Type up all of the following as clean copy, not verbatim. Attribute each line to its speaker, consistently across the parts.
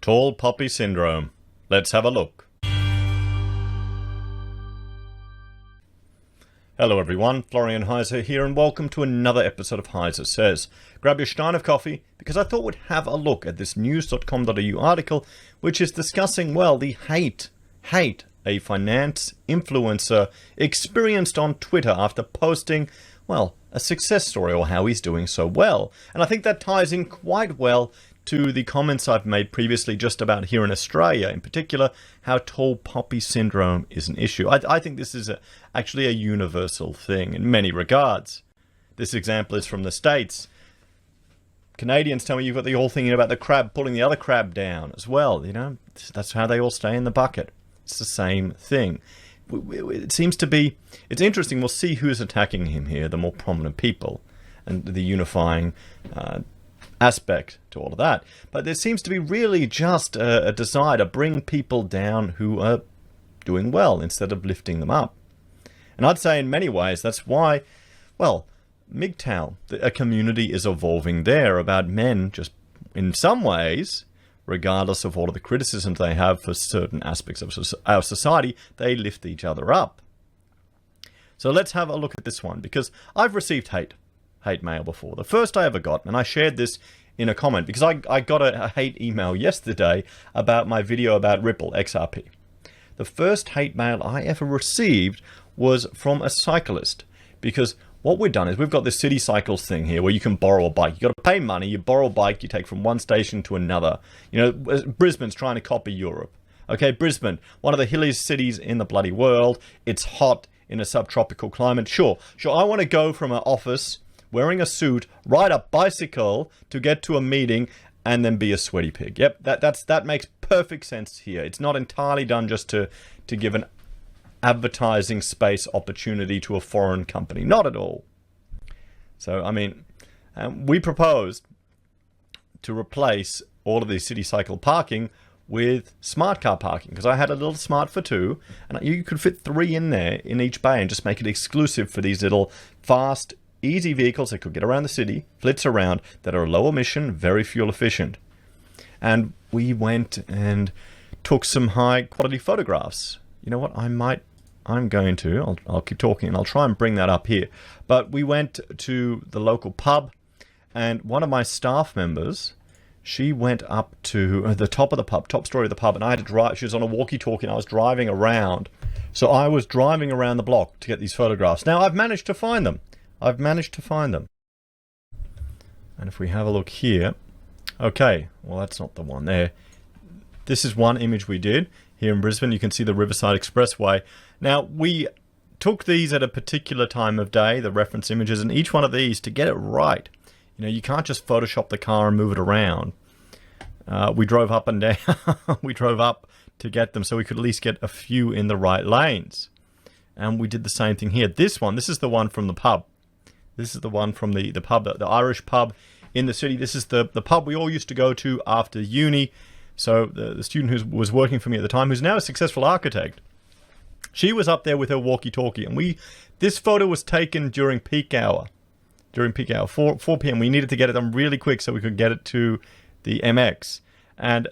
Speaker 1: Tall poppy syndrome. Let's have a look. Hello everyone, Florian.Heise here, and welcome to another episode of HeiseSays. Grab your stein of coffee, because I thought we'd have a look at this news.com.au article, which is discussing, well, the hate a finance influencer experienced on Twitter after posting, well, a success story, or how he's doing so well. And I think that ties in quite well to the comments I've made previously just about here in Australia, in particular, how tall poppy syndrome is an issue. I think this is actually a universal thing in many regards. This example is from the States. Canadians tell me you've got the whole thing about the crab pulling the other crab down as well. You know, that's how they all stay in the bucket. It's the same thing. It seems to be, it's interesting, we'll see who's attacking him here, the more prominent people, and the unifying aspect to all of that. But there seems to be really just a desire to bring people down who are doing well instead of lifting them up. And I'd say in many ways that's why, well, MGTOW, a community is evolving there about men just in some ways, regardless of all of the criticisms they have for certain aspects of our society, they lift each other up. So let's have a look at this one, because I've received hate mail before. The first I ever got, and I shared this in a comment, because I got a hate email yesterday about my video about Ripple XRP. The first hate mail I ever received was from a cyclist, because what we've done is we've got this city cycles thing here where you can borrow a bike. You've got to pay money, you borrow a bike, you take from one station to another. You know, Brisbane's trying to copy Europe. Okay, Brisbane, one of the hilliest cities in the bloody world. It's hot in a subtropical climate. Sure, I want to go from an office wearing a suit, ride a bicycle to get to a meeting, and then be a sweaty pig. Yep, that makes perfect sense here. It's not entirely done just to give an advertising space opportunity to a foreign company. Not at all. So, I mean, we proposed to replace all of the city cycle parking with smart car parking, because I had a little smart for two, and you could fit 3 in there in each bay and just make it exclusive for these little fast, easy vehicles that could get around the city, flitz around, that are low emission, very fuel efficient. And we went and took some high quality photographs. You know what, I'll keep talking and I'll try and bring that up here. But we went to the local pub, and one of my staff members, she went up to the top of the pub, top story of the pub, and I had to drive. She was on a walkie-talkie and I was driving around. So I was driving around the block to get these photographs. Now I've managed to find them. And if we have a look here, okay, well, that's not the one there. This is one image we did here in Brisbane. You can see the Riverside Expressway. Now, we took these at a particular time of day, the reference images, and each one of these, to get it right. You know, you can't just Photoshop the car and move it around. We drove up and down. We drove up to get them so we could at least get a few in the right lanes. And we did the same thing here. This is the one from the pub. This is the one from the pub, the Irish pub in the city. This is the pub we all used to go to after uni. So the student who was working for me at the time, who's now a successful architect, she was up there with her walkie-talkie. And this photo was taken during peak hour. 4 p.m. We needed to get it done really quick so we could get it to the MX. And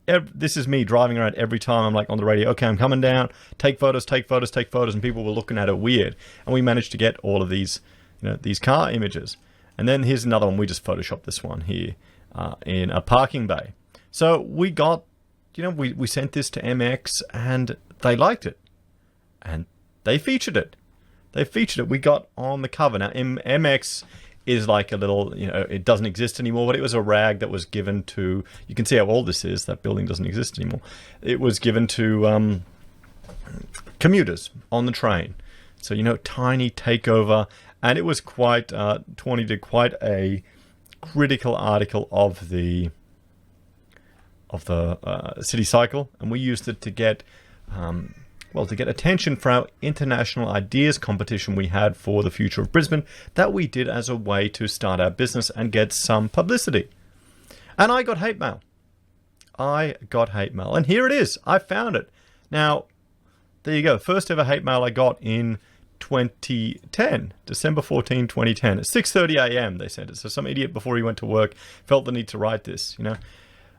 Speaker 1: this is me driving around every time. I'm like on the radio, okay, I'm coming down, take photos, and people were looking at it weird. And we managed to get all of these, these car images. And then here's another one. We just photoshopped this one here in a parking bay. So we got, we sent this to MX and they liked it. And they featured it. We got on the cover. Now, MX is like a little, it doesn't exist anymore, but it was a rag that was given to, you can see how old this is, that building doesn't exist anymore. It was given to commuters on the train. So, tiny takeover, and it was quite, Tawny did quite a critical article of the city cycle, and we used it to get, to get attention for our international ideas competition we had for the future of Brisbane, that we did as a way to start our business and get some publicity. And I got hate mail. And here it is. I found it. Now, there you go. First ever hate mail I got in 2010, December 14, 2010. At 6:30 a.m. they sent it. So some idiot before he went to work felt the need to write this,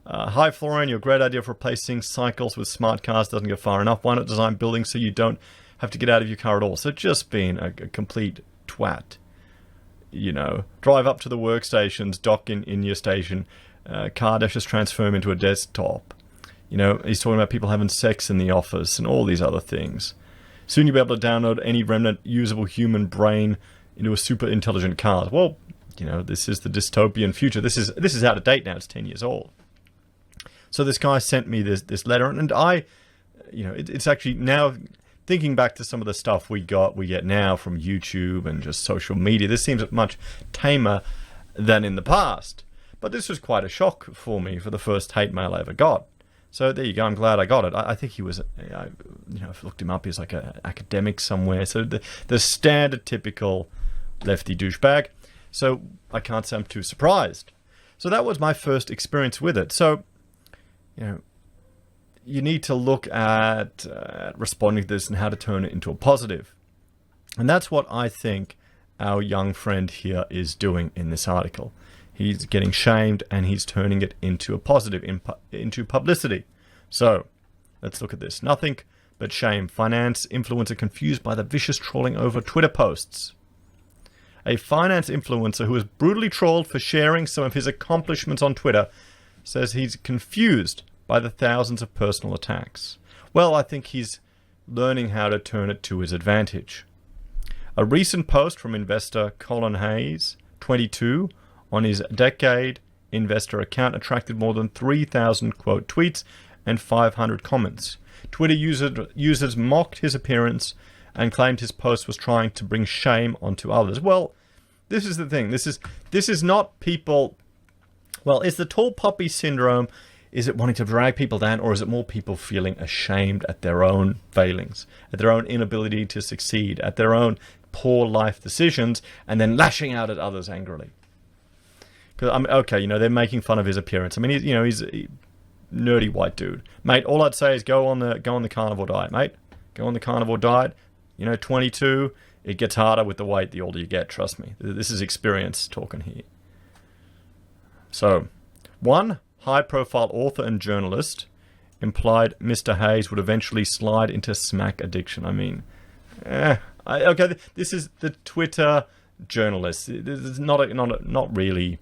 Speaker 1: Hi Florian, your great idea for replacing cycles with smart cars doesn't go far enough. Why not design buildings so you don't have to get out of your car at all? So just being a complete twat. You know, drive up to the workstations, dock in your station, car dashes transform into a desktop. You know, he's talking about people having sex in the office and all these other things. Soon you'll be able to download any remnant usable human brain into a super intelligent car. Well, you know, this is the dystopian future. This is out of date now. It's 10 years old. So this guy sent me this letter, and I, you know, it's actually now thinking back to some of the stuff we get now from YouTube and just social media. This seems much tamer than in the past. But this was quite a shock for me for the first hate mail I ever got. So there you go. I'm glad I got it. I think he was, you know, I've looked him up. He's like an academic somewhere. So the standard typical lefty douchebag. So I can't say I'm too surprised. So that was my first experience with it. So, you know, you need to look at responding to this and how to turn it into a positive. And that's what I think our young friend here is doing in this article. He's getting shamed and he's turning it into a positive, into publicity. So let's look at this. Nothing but shame. Finance influencer confused by the vicious trolling over Twitter posts. A finance influencer who was brutally trolled for sharing some of his accomplishments on Twitter says he's confused by the thousands of personal attacks. Well, I think he's learning how to turn it to his advantage. A recent post from investor Colin Hayes, 22, on his Decade investor account attracted more than 3,000 quote tweets and 500 comments. Twitter users mocked his appearance and claimed his post was trying to bring shame onto others. Well, this is the thing. This is not people... Well, is the tall poppy syndrome, is it wanting to drag people down, or is it more people feeling ashamed at their own failings, at their own inability to succeed, at their own poor life decisions, and then lashing out at others angrily? Because I'm okay, you know, they're making fun of his appearance. I mean, he's a nerdy white dude, mate. All I'd say is go on the carnivore diet, mate. Go on the carnivore diet. You know, 22. It gets harder with the weight the older you get. Trust me. This is experience talking here. So, one high-profile author and journalist implied Mr. Hayes would eventually slide into smack addiction. I mean, okay. This is the Twitter journalist. It's not really.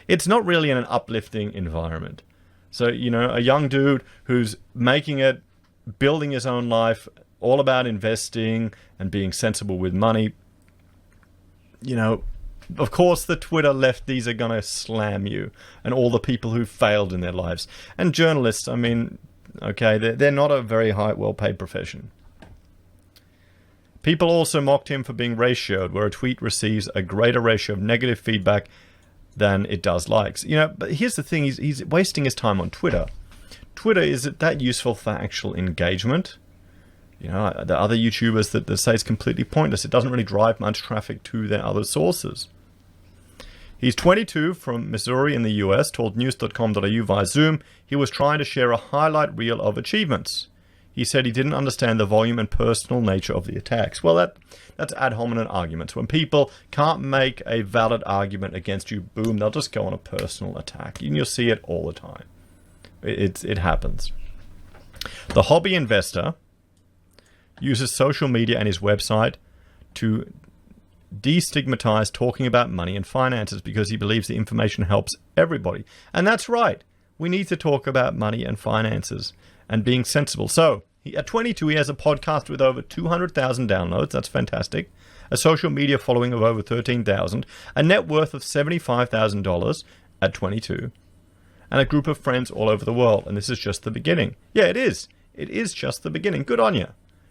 Speaker 1: It's not really in an uplifting environment. So, you know, a young dude who's making it, building his own life, all about investing and being sensible with money. You know, of course the Twitter lefties are going to slam you and all the people who failed in their lives. And journalists, I mean, okay, they're not a very well-paid profession. People also mocked him for being ratioed, where a tweet receives a greater ratio of negative feedback than it does likes. You know, but here's the thing, he's wasting his time on Twitter. Twitter, is it that useful for actual engagement? You know, the other YouTubers that say it's completely pointless. It doesn't really drive much traffic to their other sources. He's 22, from Missouri in the US, told news.com.au via Zoom he was trying to share a highlight reel of achievements. He said he didn't understand the volume and personal nature of the attacks. Well, that's ad hominem arguments. When people can't make a valid argument against you, boom, they'll just go on a personal attack. And you'll see it all the time. It happens. The hobby investor uses social media and his website to destigmatize talking about money and finances because he believes the information helps everybody. And that's right. We need to talk about money and finances and being sensible. So, at 22, he has a podcast with over 200,000 downloads. That's fantastic. A social media following of over 13,000. A net worth of $75,000 at 22. And a group of friends all over the world. And this is just the beginning. Yeah, it is. It is just the beginning. Good on you.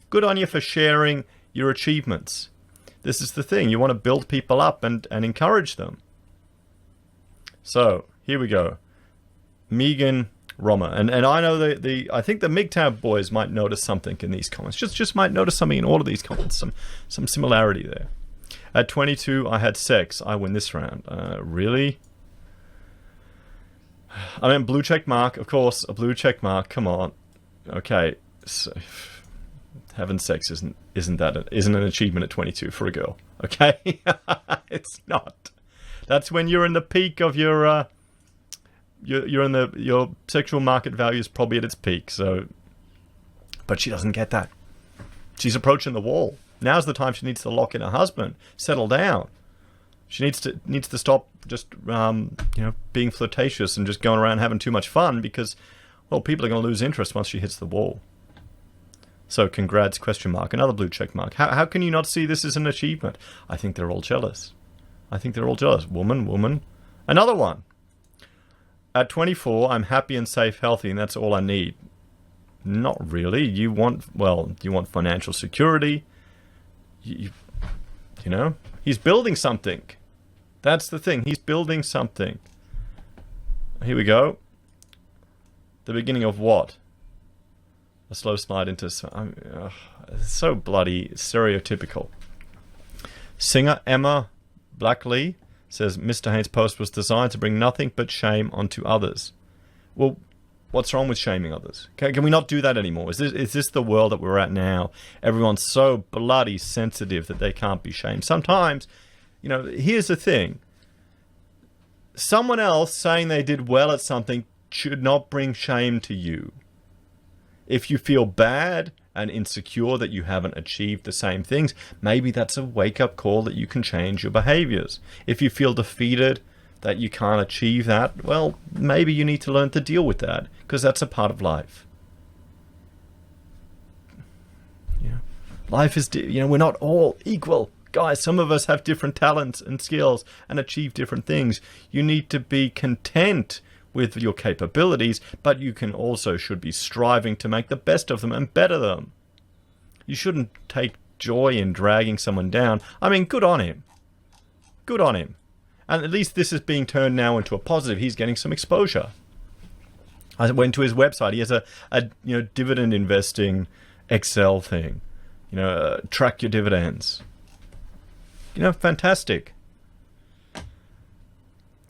Speaker 1: Good on you for sharing your achievements. This is the thing. You want to build people up and encourage them. So, here we go. Megan Romer. And I know I think the MGTOW boys might notice something in these comments. Just might notice something in all of these comments. Some similarity there. At 22, I had sex. I win this round. Really? I mean, blue check mark. Of course, a blue check mark. Come on. Okay. So, having sex isn't an achievement at 22 for a girl. Okay? It's not. That's when you're in the peak of your you're in your sexual market value is probably at its peak. So, but she doesn't get that. She's approaching the wall. Now's the time she needs to lock in her husband, settle down. She needs to stop just being flirtatious and just going around having too much fun, because, well, people are going to lose interest once she hits the wall. So congrats, ? Another blue check mark. How can you not see this as an achievement? I think they're all jealous. Woman. Another one. At 24, I'm happy and safe, healthy, and that's all I need. Not really. You want financial security. You know, he's building something. That's the thing. He's building something. Here we go. The beginning of what? A slow slide into... so bloody stereotypical. Singer Emma Blackley says, Mr. Haynes' post was designed to bring nothing but shame onto others. Well, what's wrong with shaming others? Can we not do that anymore? Is this the world that we're at now? Everyone's so bloody sensitive that they can't be shamed. Sometimes, here's the thing. Someone else saying they did well at something should not bring shame to you. If you feel bad and insecure that you haven't achieved the same things, maybe that's a wake-up call that you can change your behaviors. If you feel defeated that you can't achieve that, well, maybe you need to learn to deal with that, because that's a part of life. Life is, we're not all equal. Guys, some of us have different talents and skills and achieve different things. You need to be content with your capabilities, but you should be striving to make the best of them and better them. You shouldn't take joy in dragging someone down. I mean, good on him. Good on him. And at least this is being turned now into a positive. He's getting some exposure. I went to his website. He has a dividend investing Excel thing. Track your dividends. Fantastic.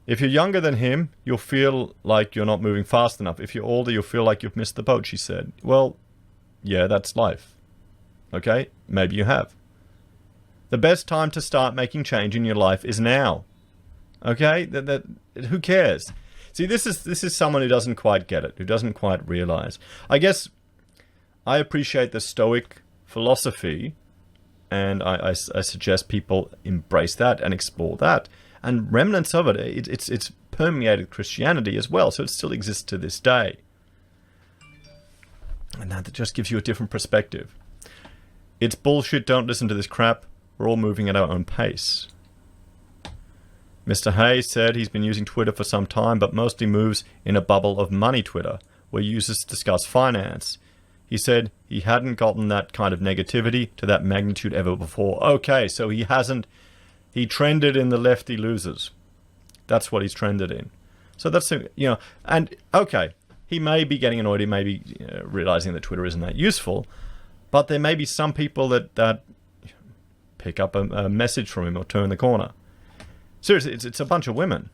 Speaker 1: If you're younger than him, you'll feel like you're not moving fast enough. If you're older, you'll feel like you've missed the boat, she said. Well, yeah, that's life. Okay? Maybe you have. The best time to start making change in your life is now. Okay? Who cares? See, this is someone who doesn't quite get it, who doesn't quite realize. I guess I appreciate the Stoic philosophy, and I suggest people embrace that and explore that. And remnants of it's permeated Christianity as well, so it still exists to this day. And that just gives you a different perspective. It's bullshit, don't listen to this crap. We're all moving at our own pace. Mr. Hayes said he's been using Twitter for some time, but mostly moves in a bubble of money Twitter, where users discuss finance. He said he hadn't gotten that kind of negativity to that magnitude ever before. Okay, so he trended in the lefty losers. That's what he's trended in. So that's, and okay, he may be getting annoyed, he may be realizing that Twitter isn't that useful, but there may be some people that pick up a message from him or turn the corner. Seriously, it's a bunch of women.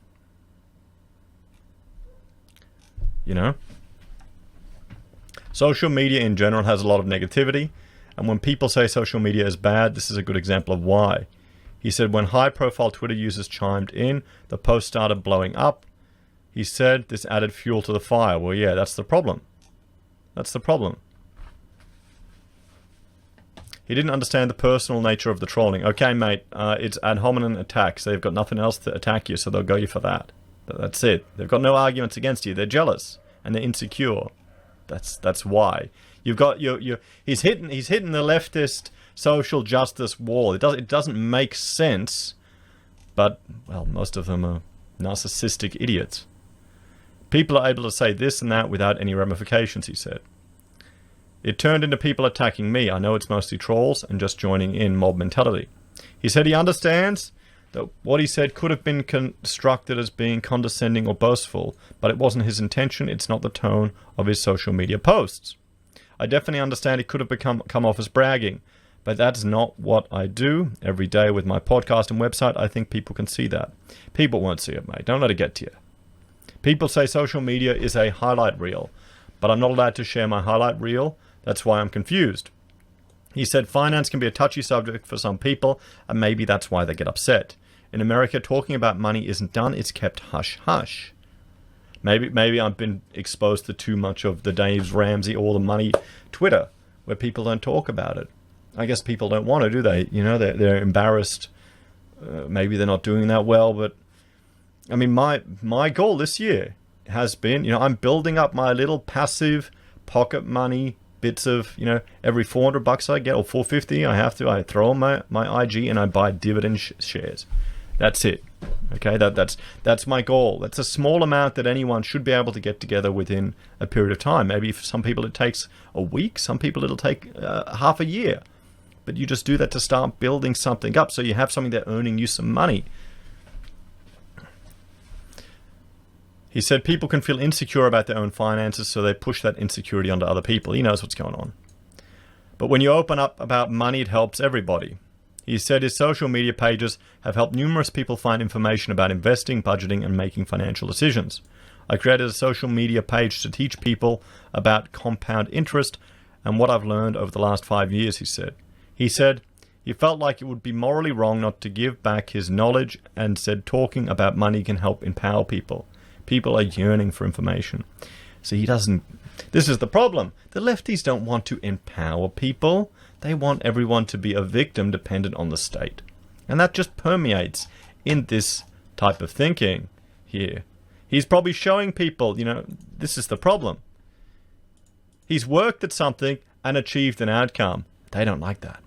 Speaker 1: Social media in general has a lot of negativity, and when people say social media is bad, this is a good example of why. He said when high-profile Twitter users chimed in, the post started blowing up. He said this added fuel to the fire. Well, yeah, that's the problem. That's the problem. He didn't understand the personal nature of the trolling. Okay, mate, it's ad hominem attacks. They've got nothing else to attack you, so they'll go you for that. That's it. They've got no arguments against you. They're jealous and they're insecure. That's why. You've got he's hitting the leftist social justice wall. It doesn't make sense, but well, most of them are narcissistic idiots. People are able to say this and that without any ramifications, he said. It turned into people attacking me. I know it's mostly trolls and just joining in mob mentality. He said he understands that what he said could have been constructed as being condescending or boastful, but it wasn't his intention. It's not the tone of his social media posts. I definitely understand it could have come off as bragging, but that's not what I do every day with my podcast and website. I think people can see that. People won't see it, mate. Don't let it get to you. People say social media is a highlight reel, but I'm not allowed to share my highlight reel. That's why I'm confused. He said finance can be a touchy subject for some people, and maybe that's why they get upset. In America, talking about money isn't done, it's kept hush-hush. Maybe I've been exposed to too much of the Dave Ramsey All the Money Twitter, where people don't talk about it. I guess people don't want to, do they? You know, they're embarrassed. Maybe they're not doing that well. But I mean, my goal this year has been, I'm building up my little passive pocket money bits of, every $400 I get, or $450, I throw on my IG and I buy dividend shares. That's it. Okay, that's my goal. That's a small amount that anyone should be able to get together within a period of time. Maybe for some people it takes a week, some people it'll take half a year. But you just do that to start building something up, so you have something that's earning you some money. He said people can feel insecure about their own finances, so they push that insecurity onto other people. He knows what's going on. But when you open up about money, it helps everybody. He said his social media pages have helped numerous people find information about investing, budgeting, and making financial decisions. I created a social media page to teach people about compound interest and what I've learned over the last 5 years, he said. He said he felt like it would be morally wrong not to give back his knowledge, and said talking about money can help empower people. People are yearning for information. So he doesn't... This is the problem. The lefties don't want to empower people. They want everyone to be a victim dependent on the state. And that just permeates in this type of thinking here. He's probably showing people, this is the problem. He's worked at something and achieved an outcome. They don't like that.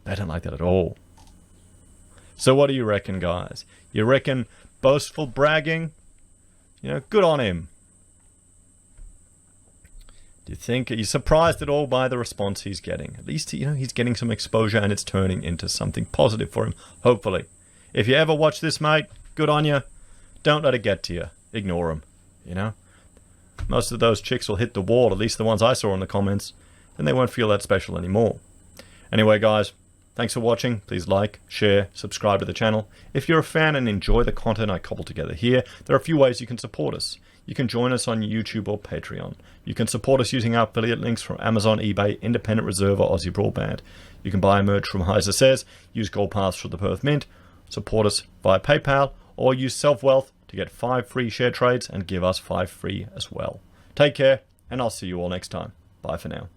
Speaker 1: They don't like that at all. So what do you reckon, guys? You reckon boastful bragging? Good on him. Do you think, are you surprised at all by the response he's getting? At least, he's getting some exposure and it's turning into something positive for him, hopefully. If you ever watch this, mate, good on you. Don't let it get to you. Ignore him, Most of those chicks will hit the wall, at least the ones I saw in the comments, and they won't feel that special anymore. Anyway, guys, thanks for watching. Please like, share, subscribe to the channel. If you're a fan and enjoy the content I cobble together here, there are a few ways you can support us. You can join us on YouTube or Patreon. You can support us using our affiliate links from Amazon, eBay, Independent Reserve, or AussieBroadband. You can buy merch from HeiseSays, use Gold Pass for the Perth Mint, support us via PayPal, or use SelfWealth to get 5 free share trades and give us 5 free as well. Take care, and I'll see you all next time. Bye for now.